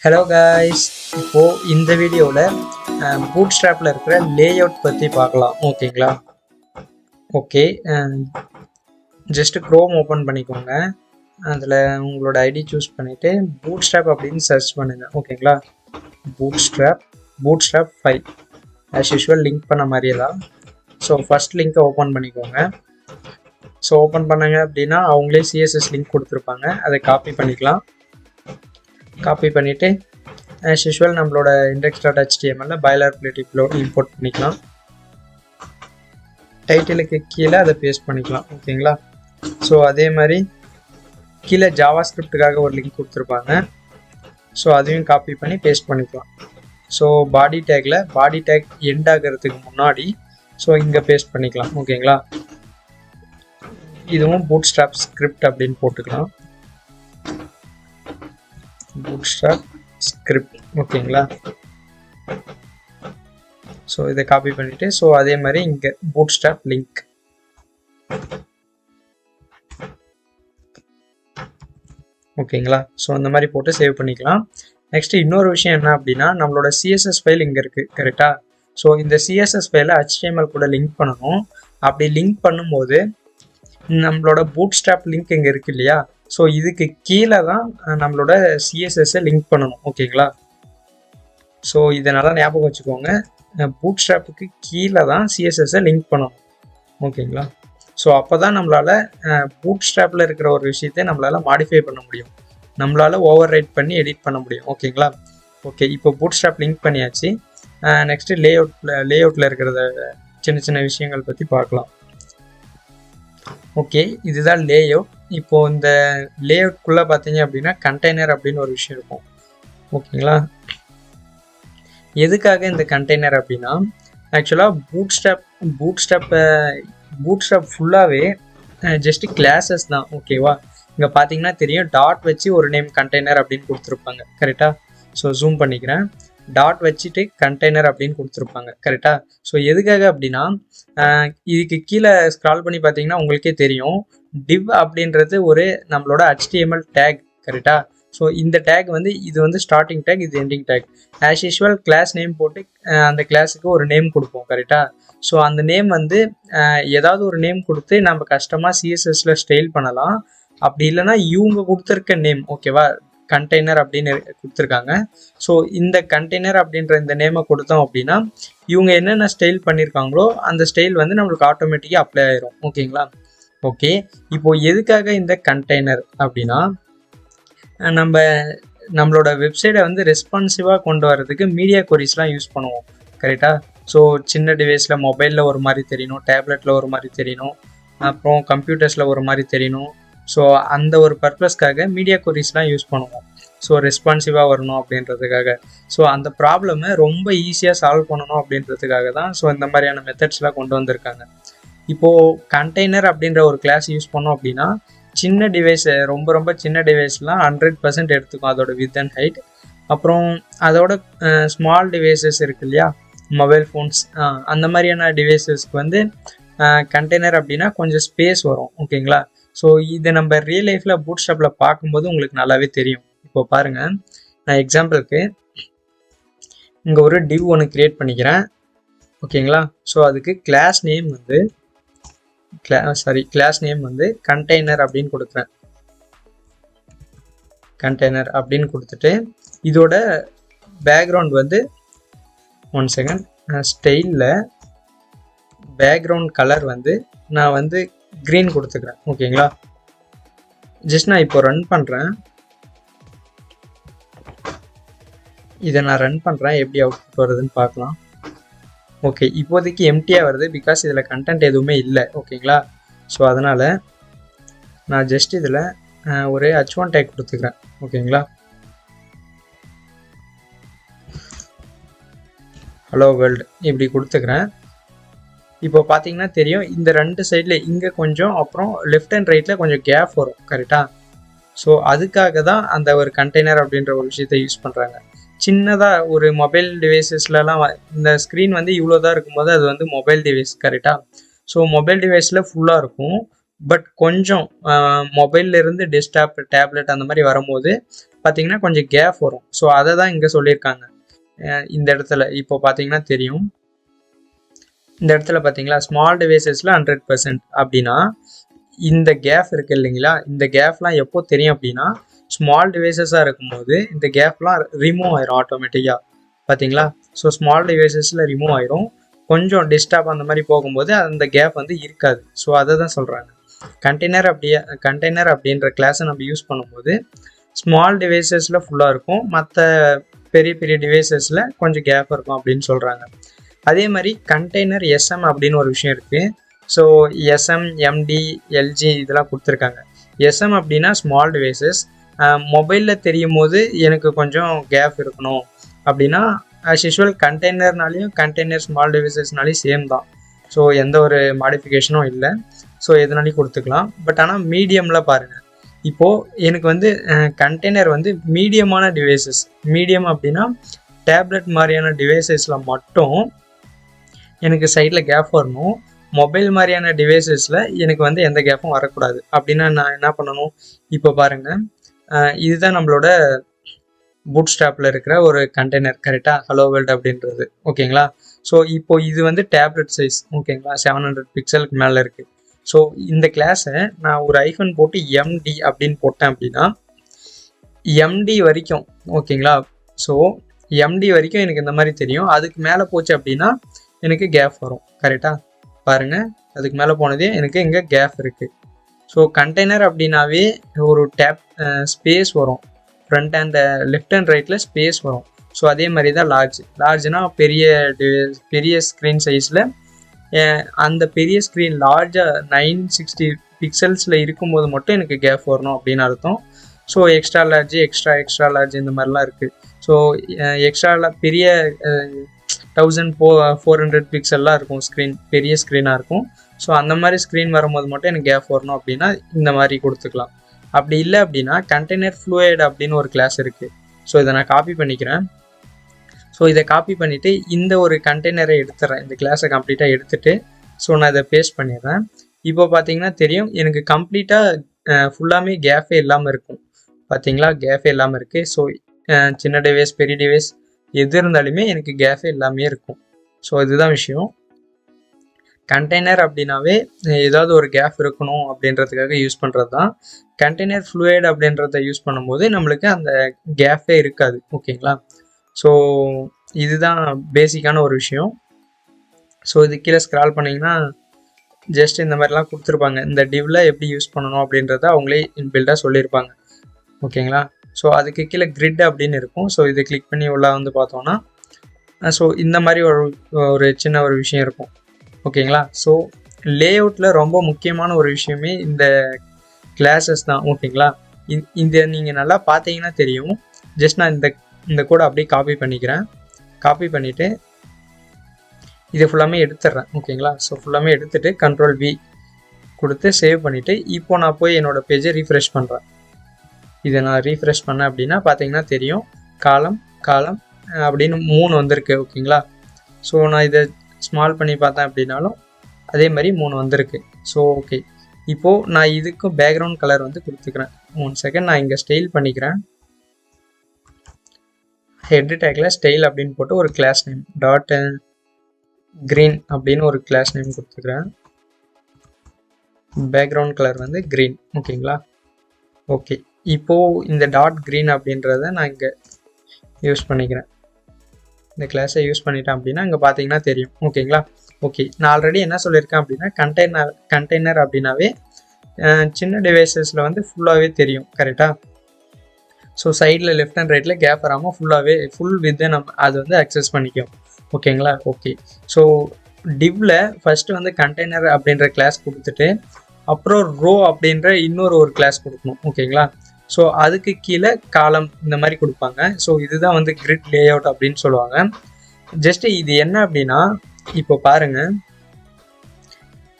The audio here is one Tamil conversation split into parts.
ஹலோ காய்ஸ், இப்போது இந்த வீடியோவில் பூட் ஸ்ட்ராப்பில் இருக்கிற லேஅவுட் பற்றி பார்க்கலாம். ஓகேங்களா? ஓகே, ஜஸ்ட்டு க்ரோம் ஓப்பன் பண்ணிக்கோங்க. அதில் உங்களோட ஐடி சூஸ் பண்ணிவிட்டு பூட் ஸ்ட்ராப் அப்படின்னு சர்ச் பண்ணுங்கள். ஓகேங்களா? Bootstrap 5 as usual link பண்ண மாதிரியே தான். ஸோ ஃபஸ்ட் லிங்க்கை ஓப்பன் பண்ணிக்கோங்க. ஸோ ஓப்பன் பண்ணாங்க அப்படின்னா அவங்களே சிஎஸ்எஸ் லிங்க் கொடுத்துருப்பாங்க, அதை காப்பி பண்ணிக்கலாம். காப்பி பண்ணிவிட்டு ஆஸ் யூஷுவல் நம்மளோட index.html பாய்லர்பிளேட் இம்போர்ட் பண்ணிக்கலாம். டைட்டிலுக்கு கீழே அதை பேஸ்ட் பண்ணிக்கலாம். ஓகேங்களா? ஸோ அதே மாதிரி கீழே ஜாவா ஸ்கிரிப்டுக்காக ஒரு லிங்க் கொடுத்துருப்பாங்க. ஸோ அதையும் காப்பி பண்ணி பேஸ்ட் பண்ணிக்கலாம். ஸோ பாடி டேக் எண்ட் ஆகிறதுக்கு முன்னாடி ஸோ இங்கே பேஸ்ட் பண்ணிக்கலாம். ஓகேங்களா? இதுவும் பூட் ஸ்ட்ராப் ஸ்கிரிப்ட் அப்படின்னு போட்டுக்கலாம். Bootstrap script. ஓகேங்களா? ஸோ இதை காப்பி பண்ணிவிட்டு ஸோ அதே மாதிரி இங்கே பூட்ஸ்ட்ராப் லிங்க். ஓகேங்களா? ஸோ அந்த மாதிரி போட்டு சேவ் பண்ணிக்கலாம். நெக்ஸ்ட்டு இன்னொரு விஷயம் என்ன அப்படின்னா, நம்மளோட சிஎஸ்எஸ் ஃபைல் இங்கே இருக்குது. கரெக்டாக? ஸோ இந்த சிஎஸ்எஸ் ஃபைலை HTML கூட லிங்க் பண்ணணும். அப்படி லிங்க் பண்ணும்போது நம்மளோட பூட்ஸ்ட்ராப் லிங்க் இங்கே இருக்குது இல்லையா? ஸோ இதுக்கு கீழே தான் நம்மளோட சிஎஸ்எஸ்ஸை லிங்க் பண்ணணும். ஓகேங்களா? ஸோ இதை நல்லா ஞாபகம் வச்சுக்கோங்க. பூட்ஸ்ட்ராப்புக்கு கீழே தான் சிஎஸ்எஸ்ஸை லிங்க் பண்ணணும். ஓகேங்களா? ஸோ அப்போ தான் நம்மளால் பூட்ஸ்ட்ராப்பில் இருக்கிற ஒரு விஷயத்தை நம்மளால் மாடிஃபை பண்ண முடியும், நம்மளால் ஓவர் ரைட் பண்ணி எடிட் பண்ண முடியும். ஓகேங்களா? ஓகே, இப்போ பூட்ஸ்ட்ராப் லிங்க் பண்ணியாச்சு. நெக்ஸ்ட்டு லேஅவுட்டில் இருக்கிறத சின்ன சின்ன விஷயங்கள் பற்றி பார்க்கலாம். ஓகே, இதுதான் லேஅவுட். இப்போது இந்த லேஅவுட்குள்ளே பார்த்தீங்க அப்படின்னா கண்டெய்னர் அப்படின்னு ஒரு விஷயம் இருக்கும். ஓகேங்களா? எதுக்காக இந்த கண்டெய்னர் அப்படின்னா, ஆக்சுவலாக பூட்ஸ்ட்ராப் ஃபுல்லாகவே ஜஸ்ட்டு கிளாஸஸ் தான். ஓகேவா? இங்கே பார்த்தீங்கன்னா தெரியும், டாட் வச்சு ஒரு நேம் கண்டெய்னர் அப்படின்னு கொடுத்துருப்பாங்க. கரெக்டாக? ஸோ ஜூம் பண்ணிக்கிறேன். டாட் வச்சுட்டு கண்டெய்னர் அப்படின்னு கொடுத்துருப்பாங்க. கரெக்டாக? ஸோ எதுக்காக அப்படின்னா, இதுக்கு கீழே ஸ்க்ரால் பண்ணி பார்த்தீங்கன்னா உங்களுக்கே தெரியும், டிவ் அப்படின்றது ஒரு நம்மளோட HTML டேக். கரெக்டாக? ஸோ இந்த டேக் வந்து இது வந்து ஸ்டார்டிங் டேக், இது ending tag. As usual class name போட்டு அந்த கிளாஸுக்கு ஒரு நேம் கொடுப்போம். கரெக்டாக? ஸோ அந்த நேம் வந்து ஏதாவது ஒரு நேம் கொடுத்து நம்ம கஷ்டமாக சிஎஸ்எஸ்ல ஸ்டைல் பண்ணலாம். அப்படி இல்லைன்னா இவங்க கொடுத்துருக்க நேம், ஓகேவா, கண்டெய்னர் அப்படின்னு கொடுத்துருக்காங்க. ஸோ இந்த கண்டெய்னர் அப்படின்ற இந்த நேமை கொடுத்தோம் அப்படின்னா இவங்க என்னென்ன ஸ்டைல் பண்ணியிருக்காங்களோ அந்த ஸ்டைல் வந்து நம்மளுக்கு ஆட்டோமேட்டிக்காக அப்ளை ஆயிரும். ஓகேங்களா? ஓகே, இப்போது எதுக்காக இந்த கண்டெய்னர் அப்படின்னா, நம்மளோட வெப்சைட்டை வந்து ரெஸ்பான்சிவாக கொண்டு வரதுக்கு மீடியா கொரிஸ்லாம் யூஸ் பண்ணுவோம். கரெக்டாக? ஸோ சின்ன டிவைஸில் மொபைலில் ஒரு மாதிரி தெரியணும், டேப்லெட்டில் ஒரு மாதிரி தெரியணும், அப்புறம் கம்ப்யூட்டர்ஸில் ஒரு மாதிரி தெரியணும். ஸோ அந்த ஒரு பர்பஸ்க்காக மீடியா கொரிஸ்லாம் யூஸ் பண்ணுவோம். ஸோ ரெஸ்பான்சிவாக வரணும் அப்படின்றதுக்காக. ஸோ அந்த ப்ராப்ளமை ரொம்ப ஈஸியாக சால்வ் பண்ணணும் அப்படின்றதுக்காக தான் ஸோ இந்த மாதிரியான மெத்தட்ஸ்லாம் கொண்டு வந்திருக்காங்க. இப்போது கண்டெய்னர் அப்படின்ற ஒரு கிளாஸ் யூஸ் பண்ணோம் அப்படின்னா, சின்ன டிவைஸை ரொம்ப சின்ன டிவைஸ்லாம் 100% எடுத்துக்கும் அதோட வித் அண்ட் ஹைட். அப்புறம் அதோட ஸ்மால் டிவைசஸ் இருக்கு இல்லையா, மொபைல் ஃபோன்ஸ், அந்த மாதிரியான டிவைசஸ்க்கு வந்து கண்டெய்னர் அப்படின்னா கொஞ்சம் ஸ்பேஸ் வரும். ஓகேங்களா? ஸோ இதை நம்ம ரியல் லைஃப்பில் பூட்ஸ்ட்ராப்பில் பார்க்கும்போது உங்களுக்கு நல்லாவே தெரியும். இப்போ பாருங்கள், நான் எக்ஸாம்பிளுக்கு இங்கே ஒரு டிவ் ஒன்று க்ரியேட் பண்ணிக்கிறேன். ஓகேங்களா? ஸோ அதுக்கு கிளாஸ் நேம் வந்து கண்டெய்னர் அப்படின்னு கொடுக்குறேன். கண்டெய்னர் அப்படின்னு கொடுத்துட்டு இதோட பேக்ரவுண்ட் வந்து ஸ்டைலில் பேக்ரவுண்ட் கலர் வந்து நான் வந்து க்ரீன் கொடுத்துக்கிறேன். ஓகேங்களா? ஜஸ்ட் நான் இப்போ ரன் பண்ணுறேன். இதை நான் ரன் பண்ணுறேன், எப்படி அவுட்புட் வருதுன்னு பார்க்கலாம். ஓகே, இப்போதைக்கு எம்டியாக வருது, பிகாஸ் இதில் கண்டென்ட் எதுவுமே இல்லை. ஓகேங்களா? ஸோ அதனால் நான் ஜஸ்ட் இதில் ஒரு H1 டேக் கொடுத்துக்கிறேன். ஓகேங்களா? ஹலோ வேர்ல்டு இப்படி கொடுத்துக்கிறேன். இப்போ பார்த்தீங்கன்னா தெரியும், இந்த ரெண்டு சைடில் இங்கே கொஞ்சம், அப்புறம் லெஃப்ட் அண்ட் ரைட்டில் கொஞ்சம் கேப் வரும். கரெக்டாக? ஸோ அதுக்காக தான் அந்த ஒரு கண்டெய்னர் அப்படின்ற ஒரு விஷயத்தை யூஸ் பண்ணுறாங்க. சின்னதாக ஒரு மொபைல் டிவைசஸ்லலாம் இந்த ஸ்க்ரீன் வந்து இவ்வளோ தான் இருக்கும்போது அது வந்து மொபைல் டிவைஸ். கரெக்டாக? ஸோ மொபைல் டிவைஸில் ஃபுல்லாக இருக்கும். பட் கொஞ்சம் மொபைல்ல இருந்து டெஸ்க்டாப் டேப்லெட் அந்த மாதிரி வரும்போது பார்த்தீங்கன்னா கொஞ்சம் கேப் வரும். ஸோ அதை தான் இங்கே சொல்லியிருக்காங்க. இந்த இடத்துல இப்போ பார்த்தீங்கன்னா தெரியும். இந்த இடத்துல பார்த்தீங்களா ஸ்மால் டிவைசஸில் 100% அப்படின்னா இந்த கேப் இருக்கு இல்லைங்களா, இந்த கேப்லாம் எப்போ தெரியும் அப்படின்னா ஸ்மால் டிவைசஸாக இருக்கும்போது இந்த கேப்லாம் ரிமூவ் ஆயிரும் ஆட்டோமேட்டிக்காக. பார்த்தீங்களா? ஸோ ஸ்மால் டிவைசஸில் ரிமூவ் ஆயிரும். கொஞ்சம் டெஸ்க்டாப் அந்த மாதிரி போகும்போது அந்த கேப் வந்து இருக்காது. ஸோ அதை தான் சொல்கிறாங்க. கண்டெய்னர் அப்படின்ற கிளாஸை நம்ம யூஸ் பண்ணும்போது ஸ்மால் டிவைசஸில் ஃபுல்லாக இருக்கும், மற்ற பெரிய பெரிய டிவைசஸில் கொஞ்சம் கேப் இருக்கும் அப்படின்னு சொல்கிறாங்க. அதே மாதிரி கண்டெய்னர் எஸ்எம் அப்படின்னு ஒரு விஷயம் இருக்குது. ஸோ எஸ்எம், எம்டி, எல்ஜி இதெல்லாம் கொடுத்துருக்காங்க. எஸ்எம் அப்படின்னா ஸ்மால் டிவைசஸ். மொபைலில் தெரியும் போது எனக்கு கொஞ்சம் கேப் இருக்கணும் அப்படின்னா ஆஸ் யூஷுவல் கண்டெய்னர் ஸ்மால் டிவைசஸ்னாலையும் சேம் தான். ஸோ எந்த ஒரு மாடிஃபிகேஷனும் இல்லை. ஸோ எதுனாலையும் கொடுத்துக்கலாம். பட் ஆனால் மீடியமில் பாருங்கள், இப்போது எனக்கு வந்து கண்டெய்னர் வந்து மீடியமான டிவைசஸ், மீடியம் அப்படின்னா டேப்லெட் மாதிரியான டிவைசஸில் மட்டும் எனக்கு சைடில் கேப் வரணும். மொபைல் மாதிரியான டிவைசஸில் எனக்கு வந்து எந்த கேப்பும் வரக்கூடாது. அப்படின்னா நான் என்ன பண்ணணும், இப்போ பாருங்கள், இதுதான் நம்மளோட பூட்ஸ்ட்ராப்பில் இருக்கிற ஒரு கண்டெய்னர், கரெக்டாக ஹலோ வேர்ல்டு அப்படின்றது. ஓகேங்களா? ஸோ இப்போ இது வந்து டேப்லெட் சைஸ். ஓகேங்களா? 700 பிக்சலுக்கு மேலே இருக்குது. ஸோ இந்த கிளாஸை நான் ஒரு ஐஃபோன் போட்டு எம்டி அப்படின்னு போட்டேன் அப்படின்னா எம்டி வரைக்கும், ஓகேங்களா? ஸோ எம்டி வரைக்கும் எனக்கு இந்த மாதிரி தெரியும். அதுக்கு மேலே போச்சு அப்படின்னா எனக்கு கேப் வரும். கரெக்டாக பாருங்கள், அதுக்கு மேலே போனதே எனக்கு இங்கே கேப் இருக்குது. ஸோ கண்டெய்னர் அப்படின்னாவே ஒரு ஸ்பேஸ் வரும், ஃப்ரண்ட் அண்ட் லெஃப்ட் அண்ட் ரைட்டில் ஸ்பேஸ் வரும். ஸோ அதே மாதிரி தான் லார்ஜ்னா பெரிய ஸ்க்ரீன் சைஸில் அந்த பெரிய ஸ்க்ரீன் லார்ஜாக 960 பிக்சல்ஸில் இருக்கும்போது மட்டும் எனக்கு கேப் வரணும் அப்படின்னு அர்த்தம். ஸோ எக்ஸ்ட்ரா லார்ஜ் இந்த மாதிரிலாம் இருக்குது. ஸோ எக்ஸ்ட்ரா பெரிய 1400 பிக்சல்லாம் இருக்கும் ஸ்க்ரீன், பெரிய ஸ்க்ரீனாக இருக்கும். ஸோ அந்த மாதிரி ஸ்க்ரீன் வரும்போது மட்டும் எனக்கு கேப் வரணும் அப்படின்னா இந்த மாதிரி கொடுத்துக்கலாம். அப்படி இல்லை அப்படின்னா கண்டெய்னர் ஃப்ளூயிட் அப்படின்னு ஒரு கிளாஸ் இருக்குது. ஸோ இதை நான் காப்பி பண்ணிக்கிறேன். ஸோ இதை காப்பி பண்ணிவிட்டு இந்த ஒரு கண்டெய்னரை எடுத்துடுறேன், இந்த கிளாஸை கம்ப்ளீட்டாக எடுத்துகிட்டு ஸோ நான் இதை பேஸ்ட் பண்ணிடுறேன். இப்போ பார்த்தீங்கன்னா தெரியும், எனக்கு கம்ப்ளீட்டாக ஃபுல்லாமே கேஃபே இல்லாமல் இருக்கும். பார்த்தீங்களா, கேஃபே இல்லாமல் இருக்குது. ஸோ சின்ன டிவைஸ் பெரிய டிவைஸ் எது இருந்தாலுமே எனக்கு கேஃபே எல்லாமே இருக்கும். ஸோ இதுதான் விஷயம். கண்டெய்னர் அப்படின்னாவே ஏதாவது ஒரு கேப் இருக்கணும் அப்படின்றதுக்காக யூஸ் பண்ணுறது தான். கண்டெய்னர் ஃப்ளூயிட் அப்படின்றத யூஸ் பண்ணும்போது நம்மளுக்கு அந்த கேஃபே இருக்காது. ஓகேங்களா? ஸோ இதுதான் பேசிக்கான ஒரு விஷயம். ஸோ இது கீழே ஸ்க்ரால் பண்ணிங்கன்னா ஜஸ்ட் இந்த மாதிரிலாம் கொடுத்துருப்பாங்க. இந்த டிவ்வில் எப்படி யூஸ் பண்ணணும் அப்படின்றத அவங்களே இன்பில்டாக சொல்லியிருப்பாங்க. ஓகேங்களா? ஸோ அதுக்கு கீழே கிரிட் அப்படின்னு இருக்கும். ஸோ இதை கிளிக் பண்ணி உள்ள வந்து பார்த்தோன்னா ஸோ இந்த மாதிரி ஒரு சின்ன ஒரு விஷயம் இருக்கும். ஓகேங்களா? ஸோ லேஅவுட்டில் ரொம்ப முக்கியமான ஒரு விஷயமே இந்த கிளாஸஸ் தான். ஓகேங்களா? இந்த நீங்கள் நல்லா பார்த்தீங்கன்னா தெரியும். ஜஸ்ட் நான் இந்த கோடை அப்படியே காப்பி பண்ணிக்கிறேன். காப்பி பண்ணிவிட்டு இதை ஃபுல்லாமே எடுத்துடுறேன். ஓகேங்களா? ஸோ ஃபுல்லாமே எடுத்துகிட்டு Ctrl+V கொடுத்து சேவ் பண்ணிவிட்டு இப்போ நான் போய் என்னோடய பேஜை ரீஃப்ரெஷ் பண்ணுறேன். இதை நான் ரீஃப்ரெஷ் பண்ணேன் அப்படின்னா பார்த்தீங்கன்னா தெரியும், காலம் அப்படின்னு 3 வந்திருக்கு. ஓகேங்களா? ஸோ நான் இதை ஸ்மால் பண்ணி பார்த்தேன் அப்படின்னாலும் அதே மாதிரி 3 வந்திருக்கு. ஸோ ஓகே, இப்போது நான் இதுக்கும் பேக்ரவுண்ட் கலர் வந்து கொடுத்துக்கிறேன். 1 செகண்ட் நான் இங்கே ஸ்டைல் பண்ணிக்கிறேன். ஹெட் டேக்கில் ஸ்டைல் அப்படின்னு போட்டு ஒரு கிளாஸ் நேம் .green அப்படின்னு ஒரு கிளாஸ் நேம் கொடுத்துக்கிறேன். பேக்ரவுண்ட் கலர் வந்து green. ஓகேங்களா? ஓகே, இப்போது இந்த .green அப்படின்றத நான் இங்கே யூஸ் பண்ணிக்கிறேன். இந்த கிளாஸை யூஸ் பண்ணிட்டேன் அப்படின்னா இங்கே பார்த்தீங்கன்னா தெரியும். ஓகேங்களா? ஓகே, நான் ஆல்ரெடி என்ன சொல்லியிருக்கேன் அப்படின்னா கண்டெய்னர் அப்படின்னாவே சின்ன டிவைசஸில் வந்து ஃபுல்லாகவே தெரியும். கரெக்டாக? ஸோ சைடில் லெஃப்ட் அண்ட் ரைட்டில் கேப் வராமல் ஃபுல் வித்தை நம்ம அது வந்து அக்சஸ் பண்ணிக்கும். ஓகேங்களா? ஓகே, ஸோ டிவ்வில் ஃபஸ்ட்டு வந்து கண்டெய்னர் அப்படின்ற கிளாஸ் கொடுத்துட்டு அப்புறம் ரோ அப்படின்ற ஒரு கிளாஸ் கொடுக்கணும். ஓகேங்களா? ஸோ அதுக்கு கீழே காலம் இந்த மாதிரி கொடுப்பாங்க. ஸோ இதுதான் வந்து கிரிட் லேஅவுட் அப்படின்னு சொல்லுவாங்க. ஜஸ்ட்டு இது என்ன அப்படின்னா இப்போ பாருங்கள்,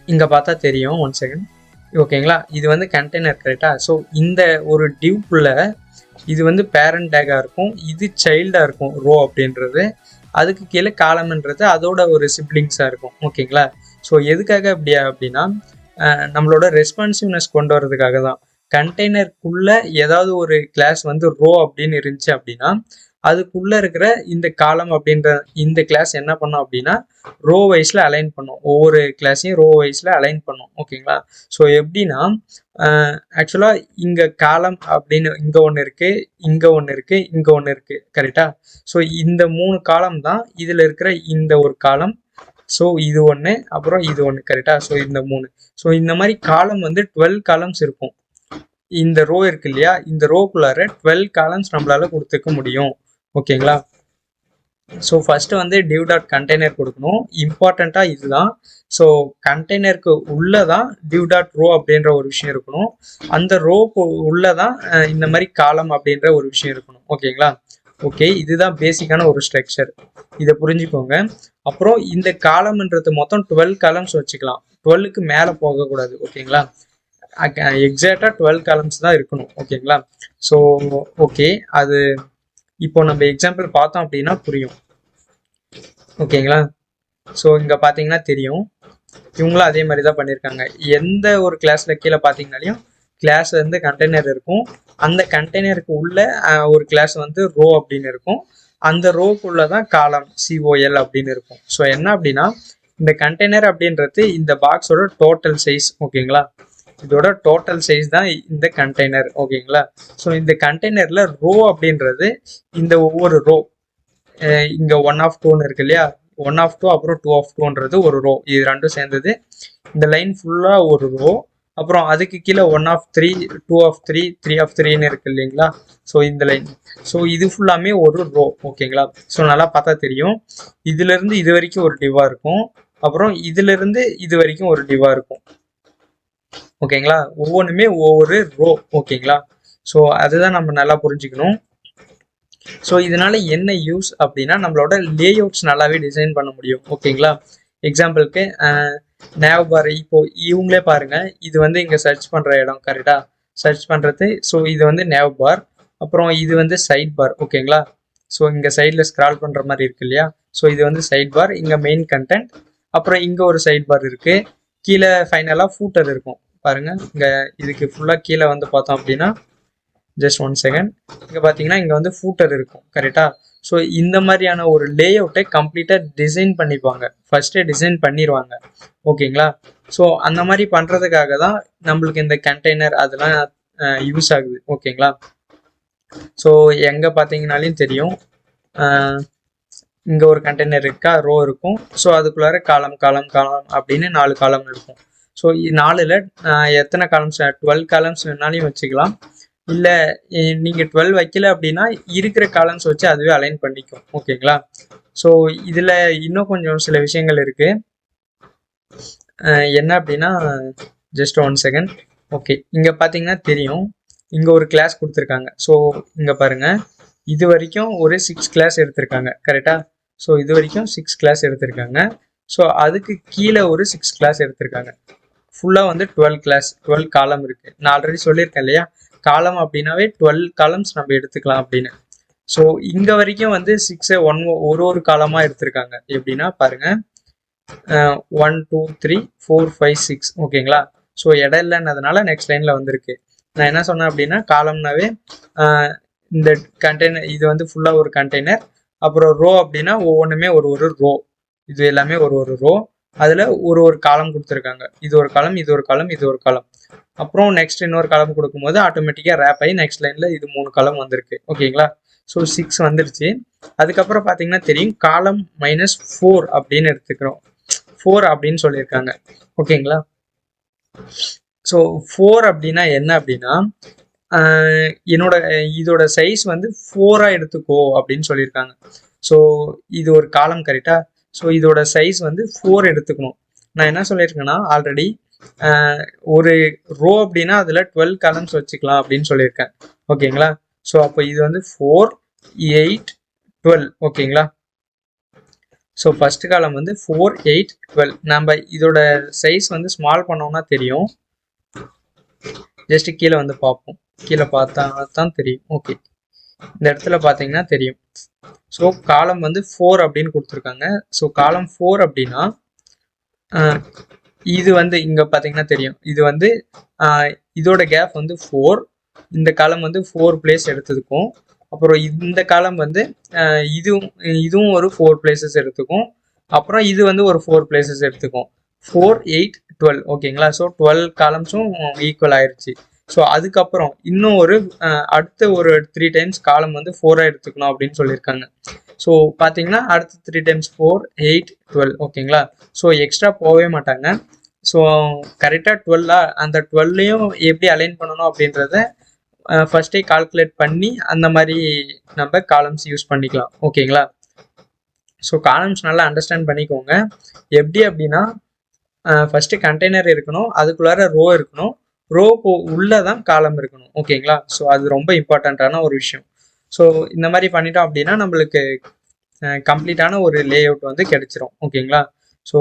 இங்கே பார்த்தா தெரியும். 1 செகண்ட். ஓகேங்களா? இது வந்து கண்டெய்னர். கரெக்டாக? ஸோ இந்த ஒரு டிவ்க்குள்ளே இது வந்து பேரண்ட் டேக்காக இருக்கும், இது சைல்டாக இருக்கும் ரோ அப்படின்றது. அதுக்கு கீழே காலம்ன்றது அதோட ஒரு சிப்ளிங்ஸாக இருக்கும். ஓகேங்களா? ஸோ எதுக்காக அப்படின்னா நம்மளோட ரெஸ்பான்சிவ்னஸ் கொண்டு வரதுக்காக தான். கண்டெய்னருக்குள்ள ஏதாவது ஒரு கிளாஸ் வந்து ரோ அப்படின்னு இருந்துச்சு அப்படின்னா அதுக்குள்ள இருக்கிற இந்த காலம் அப்படின்ற இந்த கிளாஸ் என்ன பண்ணும் அப்படின்னா ரோ வைஸ்ல அலைன் பண்ணும். ஒவ்வொரு கிளாஸையும் ரோ வைஸ்ல அலைன் பண்ணும். ஓகேங்களா? ஸோ எப்படின்னா ஆக்சுவலா இங்க காலம் அப்படின்னு இங்க ஒன்று இருக்கு, இங்க ஒன்று இருக்கு, இங்க ஒன்று இருக்கு. கரெக்டா? ஸோ இந்த 3 காலம் தான் இதுல இருக்கிற இந்த ஒரு காலம். ஸோ இது ஒன்று, அப்புறம் இது ஒன்று. கரெக்டா? ஸோ இந்த 3. ஸோ இந்த மாதிரி காலம் வந்து 12 காலம்ஸ் இருக்கும். இந்த ரோ இருக்கு இல்லையா, இந்த ரோக்குள்ளார 12 காலம்ஸ் நம்மளால கொடுத்துக்க முடியும். ஓகேங்களா? ஸோ ஃபர்ஸ்ட் வந்து div டாட் கண்டெய்னர் கொடுக்கணும். இம்பார்ட்டண்டா இதுதான். ஸோ கண்டெய்னருக்கு உள்ளதான் div டாட் ரோ அப்படின்ற ஒரு விஷயம் இருக்கணும். அந்த ரோக்கு உள்ளதான் இந்த மாதிரி காலம் அப்படின்ற ஒரு விஷயம் இருக்கணும். ஓகேங்களா? ஓகே, இதுதான் பேசிக்கான ஒரு ஸ்ட்ரக்சர். இதை புரிஞ்சுக்கோங்க. அப்புறம் இந்த காலம்ன்றது மொத்தம் 12 காலம்ஸ் வச்சுக்கலாம். 12க்கு மேலே போகக்கூடாது. ஓகேங்களா? எக்ஸாக்டா 12 காலம்ஸ் தான் இருக்கணும். ஓகேங்களா? ஸோ ஓகே, அது இப்போ நம்ம எக்ஸாம்பிள் பார்த்தோம் அப்படின்னா புரியும். ஓகேங்களா? ஸோ இங்கே பார்த்தீங்கன்னா தெரியும், இவங்களும் அதே மாதிரி தான் பண்ணியிருக்காங்க. எந்த ஒரு கிளாஸ்ல கீழே பார்த்தீங்கனாலையும் கிளாஸ் வந்து கண்டெய்னர் இருக்கும். அந்த கண்டெய்னருக்கு உள்ள ஒரு கிளாஸ் வந்து ரோ அப்படின்னு இருக்கும். அந்த ரோக்குள்ள தான் காலம் COL அப்படின்னு இருக்கும். ஸோ என்ன அப்படின்னா இந்த கண்டெய்னர் அப்படின்றது இந்த பாக்ஸோட டோட்டல் சைஸ். ஓகேங்களா? இதோட டோட்டல் சைஸ் தான் இந்த கண்டெய்னர். ஓகேங்களா? ஸோ இந்த கண்டெய்னர்ல ரோ அப்படின்றது இந்த ஒவ்வொரு ரோ இங்க 1 of 2 இருக்கு இல்லையா, 1 of 2 அப்புறம் 2 of 2ன்றது ஒரு ரோ. இது ரெண்டும் சேர்ந்தது இந்த லைன் ஃபுல்லா ஒரு ரோ. அப்புறம் அதுக்கு கீழே 1 of 3, 2 of 3, 3 of 3ன்னு இருக்கு இல்லைங்களா. ஸோ இந்த லைன், ஸோ இது ஃபுல்லாமே ஒரு ரோ. ஓகேங்களா? ஸோ நல்லா பார்த்தா தெரியும், இதுல இருந்து இது வரைக்கும் ஒரு டிவா இருக்கும், அப்புறம் இதுல இருந்து இது வரைக்கும் ஒரு டிவா இருக்கும். ஓகேங்களா? ஒவ்வொன்றுமே ஒவ்வொரு ரோ. ஓகேங்களா? ஸோ அதுதான் நம்ம நல்லா புரிஞ்சுக்கணும். ஸோ இதனால என்ன யூஸ் அப்படின்னா நம்மளோட லேஅவுட்ஸ் நல்லாவே டிசைன் பண்ண முடியும். ஓகேங்களா? எக்ஸாம்பிளுக்கு நேவ் பார், இப்போ இவங்களே பாருங்க, இது வந்து இங்கே சர்ச் பண்ணுற இடம். கரெக்டா? சர்ச் பண்ணுறது. ஸோ இது வந்து நேவ் பார், அப்புறம் இது வந்து சைட் பார். ஓகேங்களா? ஸோ இங்கே சைடில் ஸ்க்ரால் பண்ணுற மாதிரி இருக்கு இல்லையா, ஸோ இது வந்து சைட் பார், இங்கே மெயின் கண்டென்ட், அப்புறம் இங்கே ஒரு சைட் பார் இருக்கு, கீழே ஃபைனலாக ஃபூட்டர் இருக்கும். பாருங்க, இங்கே இதுக்கு ஃபுல்லாக கீழே வந்து பார்த்தோம் அப்படின்னா ஜஸ்ட் 1 செகண்ட், இங்கே பார்த்தீங்கன்னா இங்கே வந்து ஃபூட்டர் இருக்கும். கரெக்டா? ஸோ இந்த மாதிரியான ஒரு லேஅவுட்டை கம்ப்ளீட்டாக டிசைன் பண்ணிப்பாங்க, ஃபர்ஸ்டே டிசைன் பண்ணிடுவாங்க. ஓகேங்களா? ஸோ அந்த மாதிரி பண்ணுறதுக்காக தான் நம்மளுக்கு இந்த கண்டெய்னர் அதெல்லாம் யூஸ் ஆகுது. ஓகேங்களா? ஸோ எங்கே பார்த்தீங்கனாலையும் தெரியும், இங்கே ஒரு கண்டெய்னர் இருக்கா, ரோ இருக்கும். ஸோ அதுக்குள்ளார காலம் காலம் காலம் அப்படின்னு 4 காலம் இருக்கும். ஸோ 4ல் எத்தனை காலம்ஸ், 12 காலம்ஸ் வேணாலையும் வச்சுக்கலாம். இல்லை நீங்கள் 12 வைக்கல அப்படின்னா இருக்கிற காலம்ஸ் வச்சு அதுவே அலைன் பண்ணிக்கும். ஓகேங்களா? ஸோ இதில் இன்னும் கொஞ்சம் சில விஷயங்கள் இருக்குது. என்ன அப்படின்னா ஜஸ்ட் 1 செகண்ட். ஓகே, இங்கே பார்த்தீங்கன்னா தெரியும், இங்கே ஒரு கிளாஸ் கொடுத்துருக்காங்க. ஸோ இங்கே பாருங்கள், இது வரைக்கும் ஒரு 6 கிளாஸ் எடுத்திருக்காங்க. கரெக்டாக? ஸோ இது வரைக்கும் 6 கிளாஸ் எடுத்திருக்காங்க. ஸோ அதுக்கு கீழே ஒரு 6 கிளாஸ் எடுத்திருக்காங்க. ஃபுல்லாக வந்து 12 கிளாஸ், 12 காலம் இருக்குது. நான் ஆல்ரெடி சொல்லியிருக்கேன் இல்லையா, காலம் அப்படின்னாவே 12 காலம்ஸ் நம்ம எடுத்துக்கலாம் அப்படின்னு. ஸோ இங்கே வரைக்கும் வந்து 6 ஒரு காலமாக எடுத்திருக்காங்க. எப்படின்னா பாருங்க, 1 2 3 4 5 6. ஓகேங்களா? ஸோ இடம் இல்லைன்னதுனால நெக்ஸ்ட் லைனில் வந்திருக்கு. நான் என்ன சொன்னேன் அப்படின்னா காலம்னாவே இந்த கண்டெய்னர், இது வந்து ஃபுல்லாக ஒரு கண்டெய்னர், அப்புறம் ரோ அப்படின்னா ஒவ்வொன்றுமே ஒரு ரோ, இது எல்லாமே ஒரு ரோ, அதில் ஒரு காலம் கொடுத்துருக்காங்க. இது ஒரு காலம், இது ஒரு காலம், இது ஒரு காலம். அப்புறம் நெக்ஸ்ட் இன்னொரு காலம் கொடுக்கும்போது ஆட்டோமேட்டிக்காக ரேப் ஆகி நெக்ஸ்ட் லைனில் இது 3 காலம் வந்திருக்கு. ஓகேங்களா? ஸோ 6 வந்துருச்சு. அதுக்கப்புறம் பார்த்தீங்கன்னா தெரியும், காலம் -4 அப்படின்னு எடுத்துக்கிறோம். 4 அப்படின்னு சொல்லியிருக்காங்க. ஓகேங்களா? ஸோ 4 அப்படின்னா என்ன அப்படின்னா இதோட சைஸ் வந்து 4ஆக எடுத்துக்கோ அப்படின்னு சொல்லியிருக்காங்க. ஸோ இது ஒரு காலம். கரெக்டா? ஸோ இதோட சைஸ் வந்து 4 எடுத்துக்கணும். நான் என்ன சொல்லியிருக்கேன்னா ஆல்ரெடி ஒரு ரோ அப்படின்னா அதில் 12 காலம்ஸ் வச்சுக்கலாம் அப்படின்னு சொல்லியிருக்கேன். ஓகேங்களா? ஸோ அப்போ இது வந்து 4 8 12. ஓகேங்களா? ஸோ ஃபர்ஸ்ட் காலம் வந்து 4 8 12. நம்ம இதோட சைஸ் வந்து ஸ்மால் பண்ணோம்னா தெரியும், ஜஸ்ட் கீழே வந்து பார்ப்போம், கீழே பார்த்தா தான் தெரியும். ஓகே, இந்த இடத்துல பார்த்தீங்கன்னா தெரியும். ஸோ காலம் வந்து 4 அப்படின்னு கொடுத்துருக்காங்க. ஸோ காலம் 4 அப்படின்னா இது வந்து இங்கே பார்த்தீங்கன்னா தெரியும். இது வந்து இதோட கேப் வந்து 4. இந்த காலம் வந்து 4 பிளேஸ் எடுத்துக்கும். அப்புறம் இந்த காலம் வந்து இதுவும் இதுவும் ஒரு 4 பிளேசஸ் எடுத்துக்கும். அப்புறம் இது வந்து ஒரு 4 பிளேசஸ் எடுத்துக்கும். 4, 8, 12 ஓகேங்களா. ஸோ 12 காலம்ஸும் ஈக்குவல் ஆயிடுச்சு. ஸோ அதுக்கப்புறம் இன்னும் ஒரு அடுத்த ஒரு 3 டைம்ஸ் காலம் வந்து 4 எடுத்துக்கணும் அப்படின்னு சொல்லியிருக்காங்க. ஸோ பார்த்தீங்கன்னா அடுத்த 3 டைம்ஸ் 4, 8, 12 ஓகேங்களா. ஸோ எக்ஸ்ட்ரா போகவே மாட்டாங்க. ஸோ கரெக்டாக 12 அந்த 12லையும் எப்படி அலைன் பண்ணணும் அப்படின்றத ஃபர்ஸ்டே கால்குலேட் பண்ணி அந்த மாதிரி நம்ம காலம்ஸ் யூஸ் பண்ணிக்கலாம் ஓகேங்களா. ஸோ காலம்ஸ் நல்லா அண்டர்ஸ்டாண்ட் பண்ணிக்கோங்க. எப்படி அப்படின்னா ஃபர்ஸ்ட்டு கண்டெய்னர் இருக்கணும், அதுக்குள்ளார ரோ இருக்கணும், ரோக்கு உள்ளே தான் காலம் இருக்கணும் ஓகேங்களா. ஸோ அது ரொம்ப இம்பார்ட்டண்ட்டான ஒரு விஷயம். ஸோ இந்த மாதிரி பண்ணிட்டோம் அப்படின்னா நம்மளுக்கு கம்ப்ளீட்டான ஒரு லே அவுட் வந்து கிடைச்சிரும் ஓகேங்களா. ஸோ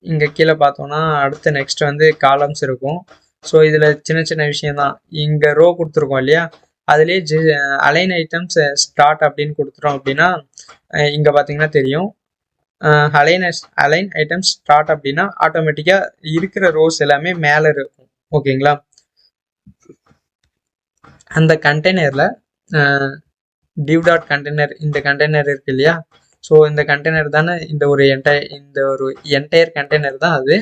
இங்கே கீழே பார்த்தோம்னா அடுத்து நெக்ஸ்ட் வந்து காலம்ஸ் இருக்கும். ஸோ இதில் சின்ன சின்ன விஷயம்தான். இங்கே ரோ கொடுத்துருக்கோம் இல்லையா, அதுலேயே அலைன் ஐட்டம்ஸ் ஸ்டார்ட் அப்படின்னு கொடுத்துட்டோம் அப்படின்னா இங்கே பார்த்தீங்கன்னா தெரியும். அலைன் ஐட்டம்ஸ் ஸ்டார்ட் அப்படின்னா ஆட்டோமேட்டிக்காக இருக்கிற ரோஸ் எல்லாமே மேலே இருக்கும் ஓகேங்களா. அந்த கண்டெய்னரில் டிவ் டாட் கண்டெய்னர் இந்த கண்டெய்னர் இருக்கு இல்லையா. ஸோ இந்த கண்டெய்னர் தானே இந்த ஒரு என்டையர் கண்டெய்னர் தான் அது.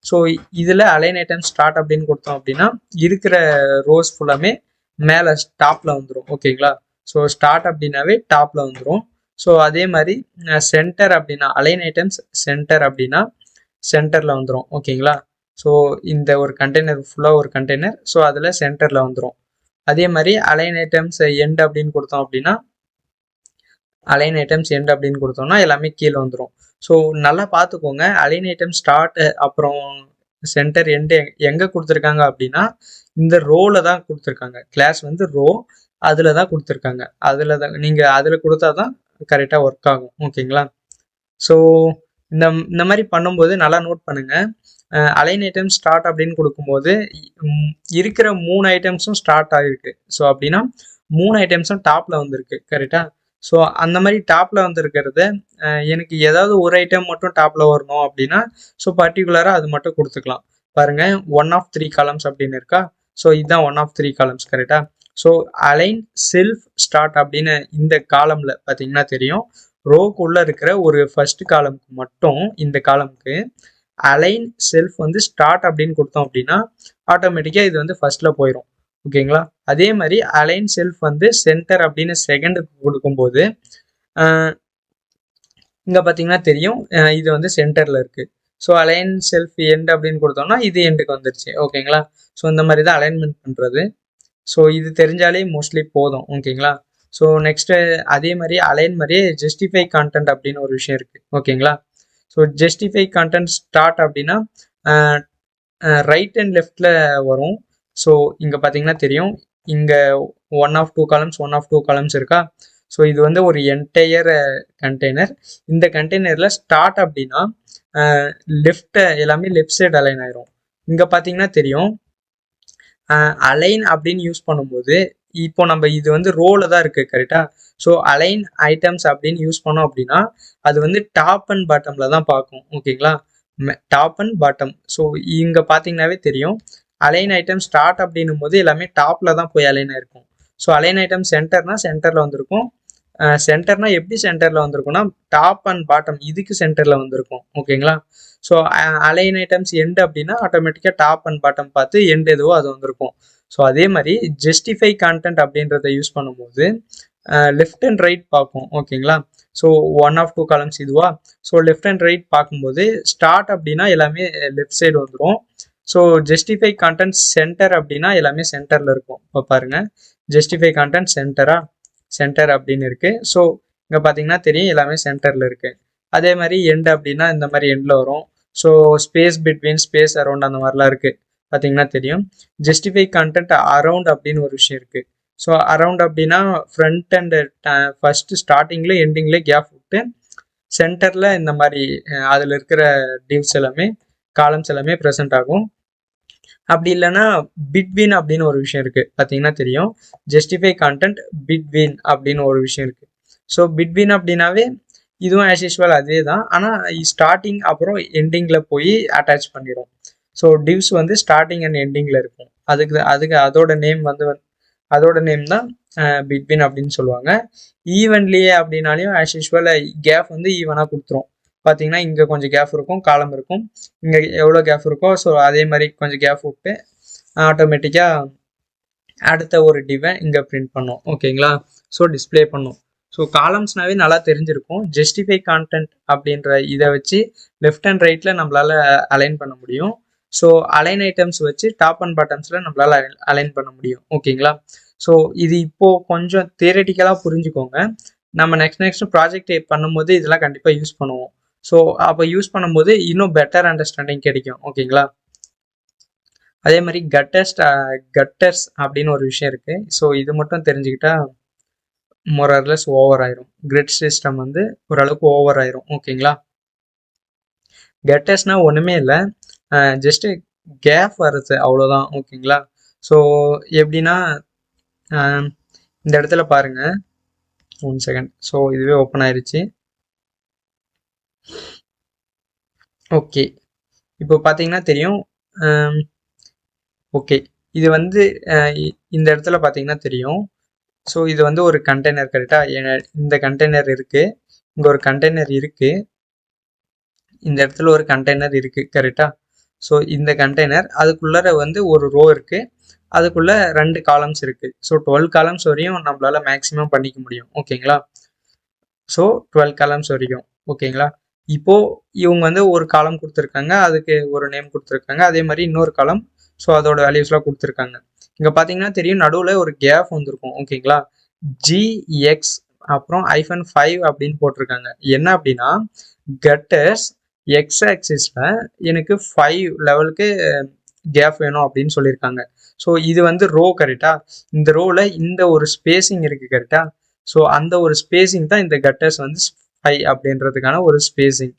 ஸோ இதில் அலைன் ஐட்டம் ஸ்டார்ட் அப்படின்னு கொடுத்தோம் அப்படின்னா இருக்கிற ரோஸ் ஃபுல்லாமே மேலே டாப்பில் வந்துடும் ஓகேங்களா. ஸோ ஸ்டார்ட் அப்படின்னாவே டாப்பில் வந்துடும். ஸோ அதே மாதிரி சென்டர் அப்படின்னா அலைன் ஐட்டம்ஸ் சென்டர் அப்படின்னா சென்டரில் வந்துடும் ஓகேங்களா. ஸோ இந்த ஒரு கண்டெய்னர் ஃபுல்லாக ஒரு கண்டெய்னர், ஸோ அதில் சென்டரில் வந்துடும். அதே மாதிரி அலைன் ஐட்டம்ஸ் எண்ட் அப்படின்னு கொடுத்தோம் அப்படின்னா அலைன் ஐட்டம்ஸ் எண்ட் அப்படின்னு கொடுத்தோம்னா எல்லாமே கீழே வந்துடும். ஸோ நல்லா பார்த்துக்கோங்க. அலைன் ஐட்டம் ஸ்டார்ட் அப்புறம் சென்டர் எண்டு எங்கே கொடுத்துருக்காங்க அப்படின்னா இந்த ரோவில் தான் கொடுத்துருக்காங்க. கிளாஸ் வந்து ரோ அதில் தான் கொடுத்துருக்காங்க. அதில் தான் நீங்கள் அதில் கொடுத்தா தான் கரெக்டாக ஒர்க் ஆகும் ஓகேங்களா. ஸோ இந்த மாதிரி பண்ணும்போது நல்லா நோட் பண்ணுங்கள். அலைன் ஐட்டம் ஸ்டார்ட் அப்படின்னு கொடுக்கும்போது இருக்கிற 3 ஐட்டம்ஸும் ஸ்டார்ட் ஆகிருக்கு. ஸோ அப்படின்னா 3 ஐட்டம்ஸும் டாப்பில் வந்திருக்கு கரெக்டாக. ஸோ அந்த மாதிரி டாப்பில் வந்துருக்கிறத எனக்கு ஏதாவது ஒரு ஐட்டம் மட்டும் டாப்பில் வரணும் அப்படின்னா ஸோ பர்டிகுலராக அது மட்டும் கொடுத்துக்கலாம். பாருங்கள் 1 of 3 காலம்ஸ் அப்படின்னு இருக்கா. ஸோ இதுதான் 1 of 3 காலம்ஸ் கரெக்டாக. ஸோ அலைன் செல்ஃப் ஸ்டார்ட் அப்படின்னு இந்த காலமில் பார்த்தீங்கன்னா தெரியும். ரோக்குள்ளே இருக்கிற ஒரு ஃபர்ஸ்ட் காலம்க்கு மட்டும் இந்த காலம்க்கு அலைன் செல்ஃப் வந்து ஸ்டார்ட் அப்படின்னு கொடுத்தோம் அப்படின்னா ஆட்டோமேட்டிக்காக இது வந்து ஃபர்ஸ்ட்டில் போயிடும் ஓகேங்களா. அதே மாதிரி அலைன் செல்ஃப் வந்து சென்டர் அப்படின்னு செகண்டுக்கு கொடுக்கும்போது இங்கே பார்த்தீங்கன்னா தெரியும் இது வந்து சென்டரில் இருக்குது. ஸோ அலைன் செல்ஃப் எண்ட் அப்படின்னு கொடுத்தோம்னா இது எண்டுக்கு வந்துருச்சு ஓகேங்களா. ஸோ இந்த மாதிரி தான் அலைன்மெண்ட் பண்ணுறது. ஸோ இது தெரிஞ்சாலே மோஸ்ட்லி போதும் ஓகேங்களா. ஸோ நெக்ஸ்ட்டு அதே மாதிரி அலைன் மாதிரியே ஜஸ்டிஃபை கான்டென்ட் அப்படின்னு ஒரு விஷயம் இருக்குது ஓகேங்களா. ஸோ ஜஸ்டிஃபை கான்டென்ட் ஸ்டார்ட் அப்படின்னா ரைட் அண்ட் லெஃப்டில் வரும். ஸோ இங்கே பார்த்தீங்கன்னா தெரியும் இங்கே 1 of 2 காலம்ஸ் 1 of 2 காலம்ஸ் இருக்கா. ஸோ இது வந்து ஒரு என்டையர் கண்டெய்னர். இந்த கண்டெய்னரில் ஸ்டார்ட் அப்படின்னா எல்லாமே லெஃப்ட் சைடு அலைன் ஆயிரும். இங்கே பார்த்தீங்கன்னா தெரியும் அலைன் அப்படின்னு யூஸ் பண்ணும்போது இப்போ நம்ம இது வந்து ரோல தான் இருக்குது கரெக்டாக. ஸோ அலைன் ஐட்டம்ஸ் அப்படின்னு யூஸ் பண்ணோம் அப்படின்னா அது வந்து டாப் அண்ட் பாட்டமில் தான் பார்க்கும் ஓகேங்களா. Top and bottom. ஸோ இங்கே பார்த்தீங்கன்னாவே தெரியும் அலைன் ஐட்டம் ஸ்டார்ட் அப்படின்னும் போது எல்லாமே டாப்பில் தான் போய் அலைன் ஆயிருக்கும். ஸோ அலைன் ஐட்டம் சென்டர்னா சென்டரில் வந்திருக்கும். சென்டர்னா எப்படி சென்டரில் வந்திருக்கும்னா டாப் அண்ட் பாட்டம் இதுக்கு சென்டரில் வந்திருக்கும் ஓகேங்களா. ஸோ அலைன் ஐட்டம்ஸ் எண்டு அப்படின்னா ஆட்டோமேட்டிக்காக டாப் அண்ட் பாட்டம் பார்த்து எண்டு எதுவோ அது வந்திருக்கும். ஸோ அதே மாதிரி ஜஸ்டிஃபை கான்டென்ட் அப்படின்றத யூஸ் பண்ணும்போது லெஃப்ட் அண்ட் ரைட் பார்க்கும் ஓகேங்களா. ஸோ 1 of 2 காலம்ஸ் இதுவா. ஸோ லெஃப்ட் அண்ட் ரைட் பார்க்கும்போது ஸ்டார்ட் அப்படின்னா எல்லாமே லெஃப்ட் சைடு வந்துடும். ஸோ ஜஸ்டிஃபை கான்டென்ட் சென்டர் அப்படின்னா எல்லாமே சென்டரில் இருக்கும். இப்போ பாருங்கள் ஜஸ்டிஃபை கான்டென்ட் சென்டர் அப்படின்னு இருக்குது. ஸோ இங்கே பார்த்தீங்கன்னா தெரியும் எல்லாமே சென்டரில் இருக்குது. அதே மாதிரி எண்ட் அப்படின்னா இந்த மாதிரி எண்டில் வரும். So space between space around அந்த மாதிரிலாம் இருக்குது பார்த்தீங்கன்னா தெரியும். ஜஸ்டிஃபை கான்டென்ட் அரவுண்ட் அப்படின்னு ஒரு விஷயம் இருக்குது. ஸோ அரவுண்ட் அப்படின்னா ஃப்ரண்ட் அண்ட் ஃபர்ஸ்ட் ஸ்டார்டிங்கில் எண்டிங்கில் கேப் விட்டு சென்டரில் இந்த மாதிரி அதில் இருக்கிற டிவ்ஸ் எல்லாமே காலம்ஸ் எல்லாமே ப்ரெசென்ட் ஆகும். அப்படி இல்லைன்னா பிட்வீன் அப்படின்னு ஒரு விஷயம் இருக்குது பார்த்தீங்கன்னா தெரியும். ஜஸ்டிஃபை கான்டென்ட் பிட்வீன் அப்படின்னு ஒரு விஷயம் இருக்குது. ஸோ பிட்வீன் அப்படின்னாவே இதுவும் ஆஸ் யூஸ்வல் அதே தான். ஆனால் ஸ்டார்டிங் அப்புறம் எண்டிங்கில் போய் அட்டாச் பண்ணிடும். ஸோ டிவ்ஸ் வந்து ஸ்டார்டிங் அண்ட் எண்டிங்கில் இருக்கும். அதுக்கு அதோட நேம் தான் பிட்வீன் அப்படின்னு சொல்லுவாங்க. ஈவன்லியே அப்படின்னாலையும் ஆஸ் யூஸ்வல் கேப் வந்து ஈவனாக கொடுத்துரும். பார்த்தீங்கன்னா இங்கே கொஞ்சம் கேப் இருக்கும், காலம் இருக்கும், இங்கே எவ்வளோ கேப் இருக்கோ ஸோ அதே மாதிரி கொஞ்சம் கேப் விட்டு ஆட்டோமேட்டிக்காக அடுத்த ஒரு டிவை இங்கே பிரிண்ட் பண்ணும். ஓகேங்களா? ஸோ டிஸ்பிளே பண்ணும். ஸோ காலம்ஸ்னாவே நல்லா தெரிஞ்சிருக்கும். ஜஸ்டிஃபை கான்டென்ட் அப்படின்ற இதை வச்சு லெஃப்ட் அண்ட் ரைட்டில் நம்மளால் அலைன் பண்ண முடியும். ஸோ அலைன் ஐட்டம்ஸ் வச்சு டாப் அண்ட் பாட்டம்ஸில் நம்மளால் அலைன் பண்ண முடியும். ஓகேங்களா? ஸோ இது இப்போது கொஞ்சம் தியரட்டிக்கலாக புரிஞ்சுக்கோங்க. நம்ம நெக்ஸ்ட் ப்ராஜெக்ட் பண்ணும்போது இதெல்லாம் கண்டிப்பாக யூஸ் பண்ணுவோம். ஸோ அப்போ யூஸ் பண்ணும்போது இன்னும் பெட்டர் அண்டர்ஸ்டாண்டிங் கிடைக்கும். ஓகேங்களா? அதே மாதிரி கட்டர்ஸ் அப்படின்னு ஒரு விஷயம் இருக்குது. ஸோ இது மட்டும் தெரிஞ்சுக்கிட்டா மொரர்லெஸ் ஓவர் ஆயிரும். கிரிட் சிஸ்டம் வந்து ஓரளவுக்கு ஓவர் ஆயிரும். ஓகேங்களா? கட்டர்ஸ்னா ஒன்றுமே இல்லை, ஜஸ்ட்டு கேப் வருது அவ்வளோதான். ஓகேங்களா? ஸோ எப்படின்னா இந்த இடத்துல பாருங்க, 1 செகண்ட். ஸோ இதுவே ஓப்பன் ஆயிருச்சு. ஓகே, இப்போ பார்த்தீங்கன்னா தெரியும். ஓகே, இது வந்து இந்த இடத்துல பார்த்தீங்கன்னா தெரியும். ஸோ இது வந்து ஒரு கண்டெய்னர். கரெக்டாக இந்த கண்டெய்னர் இருக்குது, இங்கே ஒரு கண்டெய்னர் இருக்குது, இந்த இடத்துல ஒரு கண்டெய்னர் இருக்குது. கரெக்டாக? ஸோ இந்த கண்டெய்னர் அதுக்குள்ளார வந்து ஒரு ரோ இருக்குது, அதுக்குள்ளே 2 காலம்ஸ் இருக்குது. ஸோ 12 காலம்ஸ் வரையும் நம்மளால் மேக்ஸிமம் பண்ணிக்க முடியும். ஓகேங்களா? ஸோ 12 காலம்ஸ் வரைக்கும். ஓகேங்களா? இப்போது இவங்க வந்து ஒரு காலம் கொடுத்துருக்காங்க, அதுக்கு ஒரு நேம் கொடுத்துருக்காங்க. அதே மாதிரி இன்னொரு காலம், ஸோ அதோட வேல்யூஸ்லாம் கொடுத்துருக்காங்க. இங்கே பார்த்தீங்கன்னா தெரியும், நடுவில் ஒரு கேப் வந்திருக்கும். ஓகேங்களா? ஜிஎக்ஸ் அப்புறம் -5 அப்படின்னு போட்டிருக்காங்க. என்ன அப்படின்னா கட்டர்ஸ் எக்ஸ் ஆக்சிஸில் எனக்கு 5 லெவலுக்கு கேப் வேணும் அப்படின்னு சொல்லியிருக்காங்க. ஸோ இது வந்து ரோ. கரெக்டாக? இந்த ரோவில் இந்த ஒரு ஸ்பேசிங் இருக்குது. கரெக்டாக? ஸோ அந்த ஒரு ஸ்பேசிங் தான் இந்த கட்டர்ஸ் வந்து 5 அப்படின்றதுக்கான ஒரு ஸ்பேசிங்.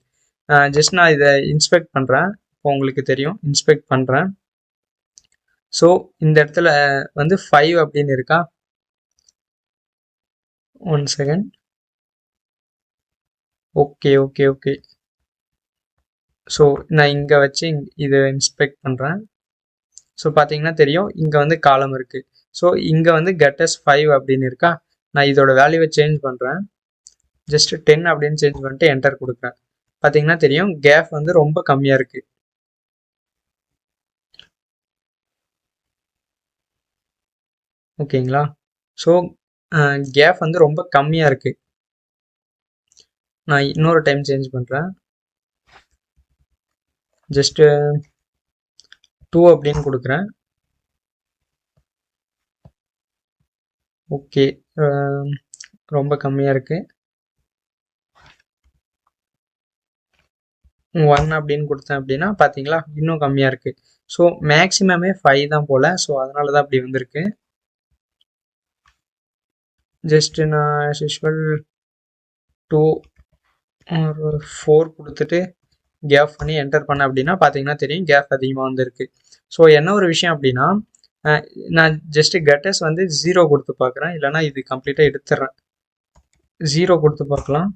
ஜஸ்ட் நான் இதை இன்ஸ்பெக்ட் பண்ணுறேன். இப்போ உங்களுக்கு தெரியும், இன்ஸ்பெக்ட் பண்ணுறேன். ஸோ இந்த இடத்துல வந்து 5 அப்படின்னு இருக்கா? 1 செகண்ட். ஓகே. ஸோ நான் இங்கே வச்சு இதை இன்ஸ்பெக்ட் பண்ணுறேன். ஸோ பார்த்தீங்கன்னா தெரியும், இங்கே வந்து காலம் இருக்குது. ஸோ இங்கே வந்து கட்டர்ஸ் 5 அப்படின்னு இருக்கா? நான் இதோட வேல்யூவை சேஞ்ச் பண்ணுறேன். ஜஸ்ட் 10 அப்படின்னு சேஞ்ச் பண்ணிட்டு என்டர் கொடுக்குறேன். பார்த்தீங்கன்னா தெரியும், கேப் வந்து ரொம்ப கம்மியாக இருக்குது. ஓகேங்களா? ஸோ கேப் வந்து ரொம்ப கம்மியாக இருக்குது. நான் இன்னொரு டைம் சேஞ்ச் பண்ணுறேன். ஜஸ்ட்டு 2 அப்படின்னு கொடுக்குறேன். ஓகே, ரொம்ப கம்மியாக இருக்குது. 1 அப்படின்னு கொடுத்தேன் அப்படின்னா பார்த்தீங்களா, இன்னும் கம்மியாக இருக்குது. ஸோ மேக்ஸிமமே 5 தான் போல். ஸோ அதனால தான் அப்படி வந்திருக்கு. ஜஸ்ட்டு நான் ஆஸ் யூஸ்வல் 2 or 4 கொடுத்துட்டு கேப் பண்ணி என்டர் பண்ண அப்படின்னா பார்த்தீங்கன்னா தெரியும், கேப் அதிகமாக வந்துருக்கு. ஸோ என்ன ஒரு விஷயம் அப்படின்னா, நான் ஜஸ்ட்டு கட்டர்ஸ் வந்து 0 கொடுத்து பார்க்குறேன், இல்லைனா இது கம்ப்ளீட்டாக எடுத்துடுறேன். 0 கொடுத்து பார்க்கலாம்.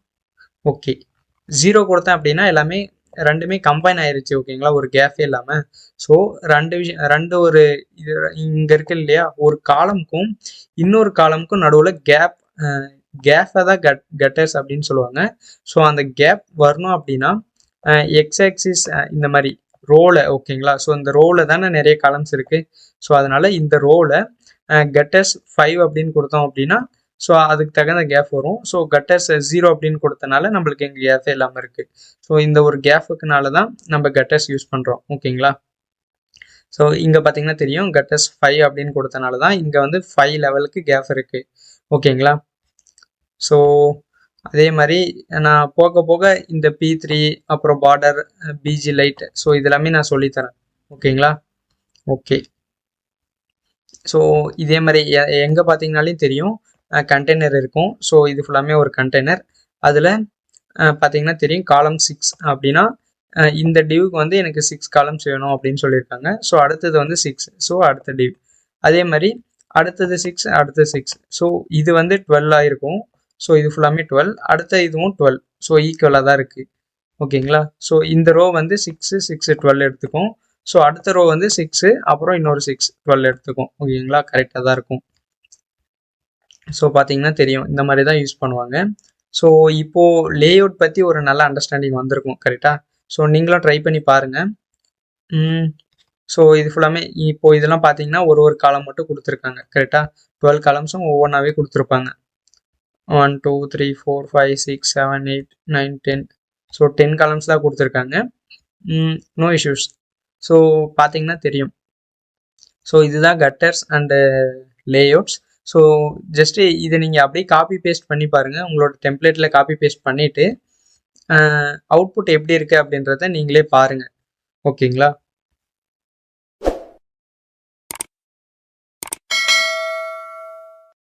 ஓகே, 0 கொடுத்தேன் அப்படின்னா எல்லாமே ரெண்டுமே கம்பைன் ஆயிருச்சு. ஓகேங்களா? ஒரு கேஃபே இல்லாமல். ஸோ ரெண்டு ஒரு இது இங்கே இருக்கு இல்லையா, ஒரு காலமுக்கும் இன்னொரு காலமுக்கும் நடுவில் கேப்பை தான் கட்டர்ஸ் அப்படின்னு சொல்லுவாங்க. ஸோ அந்த கேப் வரணும் அப்படின்னா எக்ஸ் ஆக்சிஸ் இந்த மாதிரி ரோவில். ஓகேங்களா? ஸோ இந்த ரோவில் தானே நிறைய காலம்ஸ் இருக்குது. ஸோ அதனால் இந்த ரோவில் கட்டர்ஸ் 5 அப்படின்னு கொடுத்தோம் அப்படின்னா ஸோ அதுக்கு தகுந்த கேப் வரும். ஸோ கட்டர்ஸ் 0 அப்படின்னு கொடுத்தனால நம்மளுக்கு எங்கள் கேஃபே இல்லாமல் இருக்குது. ஸோ இந்த ஒரு கேஃபுக்குனால தான் நம்ம கட்டர்ஸ் யூஸ் பண்ணுறோம். ஓகேங்களா? ஸோ இங்கே பார்த்தீங்கன்னா தெரியும், கட்டர்ஸ் 5 அப்படின்னு கொடுத்தனால தான் இங்கே வந்து 5 லெவலுக்கு கேப் இருக்குது. ஓகேங்களா? ஸோ அதே மாதிரி நான் போக போக இந்த P3 அப்புறம் பார்டர், பிஜி லைட், ஸோ இதெல்லாமே நான் சொல்லித்தரேன். ஓகேங்களா? ஓகே. ஸோ இதே மாதிரி எங்கே பார்த்தீங்கனாலையும் தெரியும், கண்டெய்னர் இருக்கும். ஸோ இது ஃபுல்லாமே ஒரு கண்டெய்னர். அதில் பார்த்தீங்கன்னா தெரியும், காலம் 6 அப்படின்னா இந்த டிவ்க்கு வந்து எனக்கு 6 காலம்ஸ் வேணும் அப்படின்னு சொல்லியிருக்காங்க. ஸோ அடுத்தது வந்து 6. ஸோ அடுத்த டிவ் அதே மாதிரி அடுத்தது 6, அடுத்தது 6. ஸோ இது வந்து 12 ஆகிருக்கும். ஸோ இது ஃபுல்லாமே 12. அடுத்த இதுவும் 12. ஸோ ஈக்குவலாக தான் இருக்குது. ஓகேங்களா? ஸோ இந்த ரோ வந்து 6 6 12 எடுத்துக்கும். ஸோ அடுத்த ரோ வந்து 6 அப்புறம் இன்னொரு 6 12 எடுத்துக்கும். ஓகேங்களா? கரெக்டாக தான் இருக்கும். ஸோ பார்த்தீங்கன்னா தெரியும், இந்த மாதிரி தான் யூஸ் பண்ணுவாங்க. ஸோ இப்போது லேஅவுட் பற்றி ஒரு நல்ல அண்டர்ஸ்டாண்டிங் வந்திருக்கும். கரெக்டாக? ஸோ நீங்களும் ட்ரை பண்ணி பாருங்கள். ஸோ இது ஃபுல்லாமே இப்போ இதெல்லாம் பார்த்தீங்கன்னா ஒரு காலம் மட்டும் கொடுத்துருக்காங்க. கரெக்டாக? 12 காலம்ஸும் ஒவ்வொன்றாவே கொடுத்துருப்பாங்க. 1 2 3 4 5 6 7 8 9 10. ஸோ 10 காலம்ஸ் தான் கொடுத்துருக்காங்க. No issues. ஸோ பார்த்தீங்கன்னா தெரியும். ஸோ இதுதான் cutters and layouts. So just இதை நீங்கள் அப்படியே காப்பி பேஸ்ட் பண்ணி பாருங்கள். உங்களோட டெம்ப்ளேட்டில் காப்பி பேஸ்ட் பண்ணிவிட்டு அவுட்புட் எப்படி இருக்குது அப்படின்றத நீங்களே பாருங்கள். ஓகேங்களா?